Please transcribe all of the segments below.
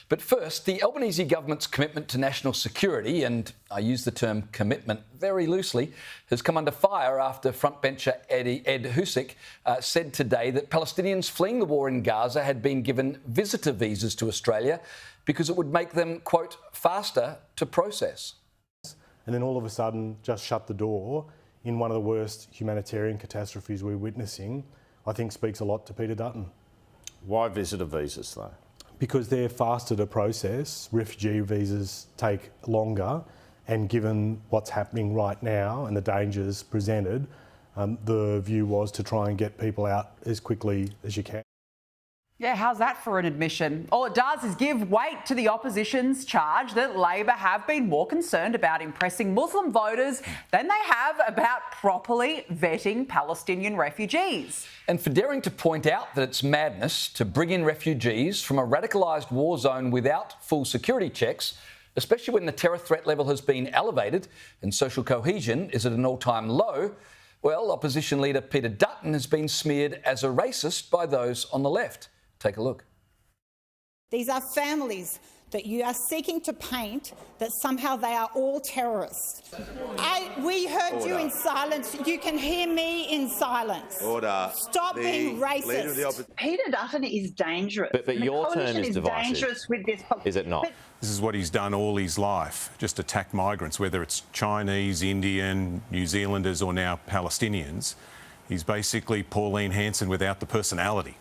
But first, the Albanese government's commitment to national security, and I use the term commitment very loosely, has come under fire after frontbencher Ed Husic said today that Palestinians fleeing the war in Gaza had been given visitor visas to Australia because it would make them, quote, faster to process. And then all of a sudden just shut the door in one of the worst humanitarian catastrophes we're witnessing, I think speaks a lot to Peter Dutton. Why visitor visas, though? Because they're faster to process. Refugee visas take longer, and given what's happening right now and the dangers presented, the view was to try and get people out as quickly as you can. Yeah, how's that for an admission? All it does is give weight to the opposition's charge that Labor have been more concerned about impressing Muslim voters than they have about properly vetting Palestinian refugees. And for daring to point out that it's madness to bring in refugees from a radicalised war zone without full security checks, especially when the terror threat level has been elevated and social cohesion is at an all-time low, well, Opposition Leader Peter Dutton has been smeared as a racist by those on the left. Take a look. These are families that you are seeking to paint that somehow they are all terrorists. We heard you in silence. You can hear me in silence. Order. Stop being racist. Peter Dutton is dangerous. But your term is divisive. Dangerous with this. Is it not? This is what he's done all his life, just attack migrants, whether it's Chinese, Indian, New Zealanders or now Palestinians. He's basically Pauline Hanson without the personality.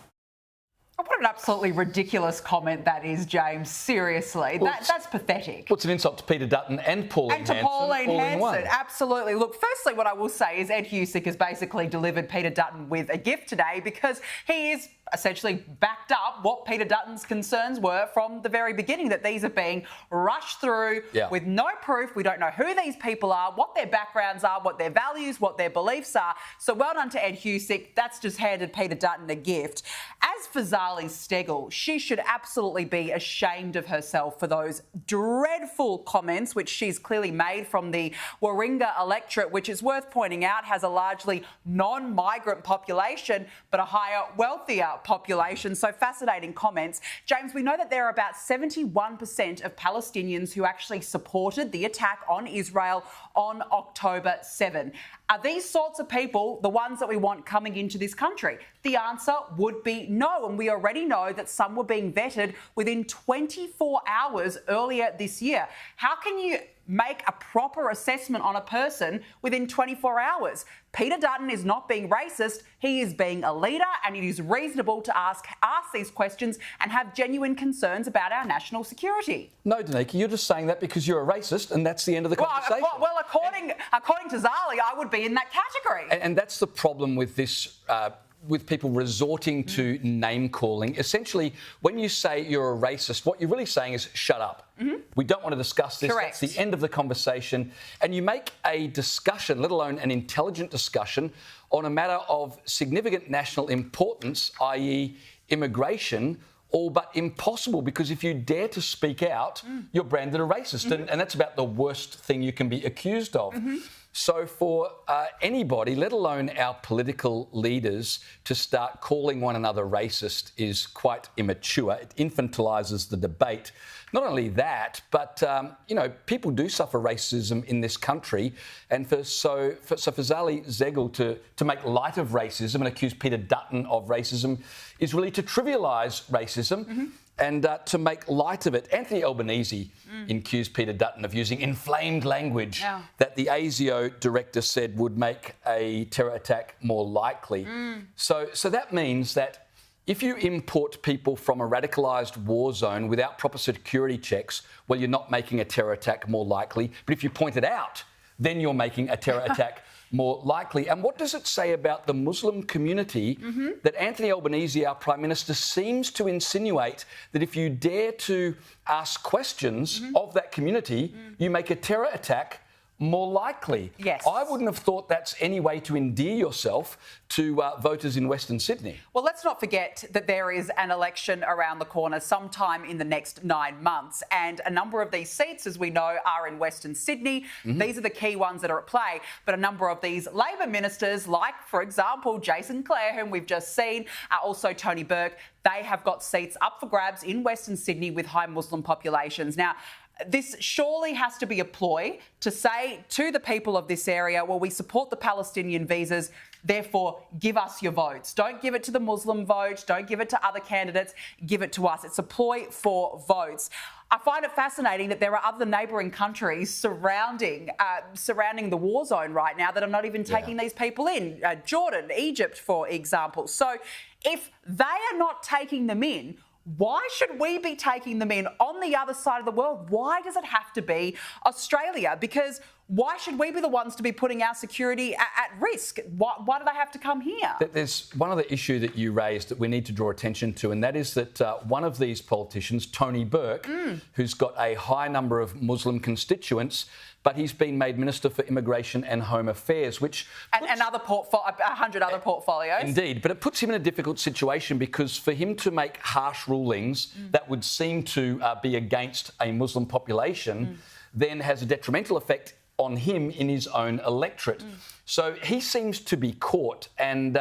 What an absolutely ridiculous comment that is, James. Seriously, well, that's pathetic. What's an insult to Peter Dutton and Pauline Hanson? And to Pauline Hanson, absolutely. Look, firstly, what I will say is Ed Husic has basically delivered Peter Dutton with a gift today because he is essentially backed up what Peter Dutton's concerns were from the very beginning, that these are being rushed through with no proof. We don't know who these people are, what their backgrounds are, what their values, what their beliefs are. So well done to Ed Husic. That's just handed Peter Dutton a gift. As for Zali Steggall, she should absolutely be ashamed of herself for those dreadful comments which she's clearly made from the Warringah electorate, which is worth pointing out has a largely non-migrant population but a higher, wealthier population. So fascinating comments. James, we know that there are about 71% of Palestinians who actually supported the attack on Israel on October 7. Are these sorts of people the ones that we want coming into this country? The answer would be no, and we already know that some were being vetted within 24 hours earlier this year. How can you make a proper assessment on a person within 24 hours? Peter Dutton is not being racist. He is being a leader, and it is reasonable to ask these questions and have genuine concerns about our national security. No, Danica, you're just saying that because you're a racist, and that's the end of the conversation. Well, according to Zali, I would be in that category. And that's the problem with this. With people resorting to name-calling. Essentially, when you say you're a racist, what you're really saying is shut up. We don't want to discuss this. Correct. That's the end of the conversation. And you make a discussion, let alone an intelligent discussion, on a matter of significant national importance, i.e. immigration, all but impossible, because if you dare to speak out, you're branded a racist. And that's about the worst thing you can be accused of. So for anybody, let alone our political leaders, to start calling one another racist is quite immature. It infantilises the debate. Not only that, but, people do suffer racism in this country. And for Zali Steggall to make light of racism and accuse Peter Dutton of racism is really to trivialise racism. And to make light of it. Anthony Albanese accused Peter Dutton of using inflamed language that the ASIO director said would make a terror attack more likely. So that means that if you import people from a radicalised war zone without proper security checks, well, you're not making a terror attack more likely. But if you point it out, then you're making a terror attack more likely. And what does it say about the Muslim community that Anthony Albanese, our Prime Minister, seems to insinuate that if you dare to ask questions of that community, you make a terror attack more likely. Yes. I wouldn't have thought that's any way to endear yourself to voters in Western Sydney. Well, let's not forget that there is an election around the corner sometime in the next 9 months. And a number of these seats, as we know, are in Western Sydney. These are the key ones that are at play. But a number of these Labor ministers, like, for example, Jason Clare, whom we've just seen, also Tony Burke, they have got seats up for grabs in Western Sydney with high Muslim populations. Now, this surely has to be a ploy to say to the people of this area, well, we support the Palestinian visas, therefore give us your votes. Don't give it to the Muslim vote, don't give it to other candidates, give it to us. It's a ploy for votes. I find it fascinating that there are other neighbouring countries surrounding the war zone right now that are not even taking these people in. Jordan, Egypt, for example. So if they are not taking them in, why should we be taking them in on the other side of the world? Why does it have to be Australia? Because why should we be the ones to be putting our security at risk? Why do they have to come here? There's one other issue that you raised that we need to draw attention to, and that is that one of these politicians, Tony Burke, who's got a high number of Muslim constituents, but he's been made Minister for Immigration and Home Affairs, which... And 100 other portfolios. Indeed, but it puts him in a difficult situation because for him to make harsh rulings that would seem to be against a Muslim population then has a detrimental effect on him in his own electorate. So he seems to be caught, and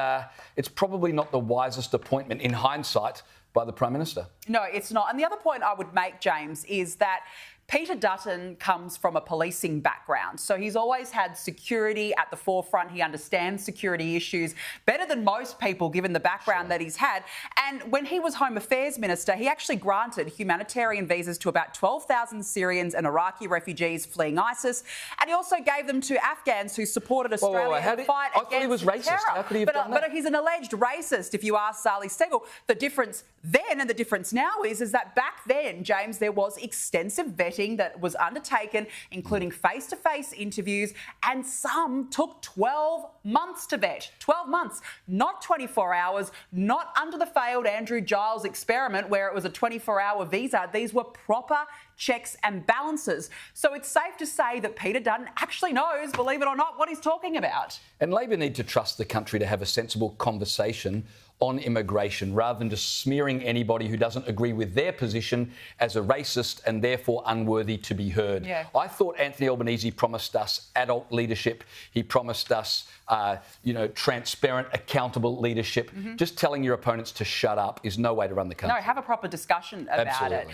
it's probably not the wisest appointment in hindsight by the Prime Minister. No, it's not. And the other point I would make, James, is that Peter Dutton comes from a policing background, so he's always had security at the forefront. He understands security issues better than most people, given the background that he's had. And when he was Home Affairs Minister, he actually granted humanitarian visas to about 12,000 Syrians and Iraqi refugees fleeing ISIS, and he also gave them to Afghans who supported Australia in the fight against terror. I thought he was racist. How could he have done that? But he's an alleged racist, if you ask Sally Steggall. The difference then and the difference now is that back then, James, there was extensive vetting that was undertaken, including face-to-face interviews, and some took 12 months to vet. 12 months, not 24 hours, not under the failed Andrew Giles experiment where it was a 24-hour visa. These were proper checks and balances. So it's safe to say that Peter Dutton actually knows, believe it or not, what he's talking about. And Labor need to trust the country to have a sensible conversation on immigration rather than just smearing anybody who doesn't agree with their position as a racist and therefore unworthy to be heard. Yeah. I thought Anthony Albanese promised us adult leadership. He promised us, transparent, accountable leadership. Just telling your opponents to shut up is no way to run the country. No, have a proper discussion about it.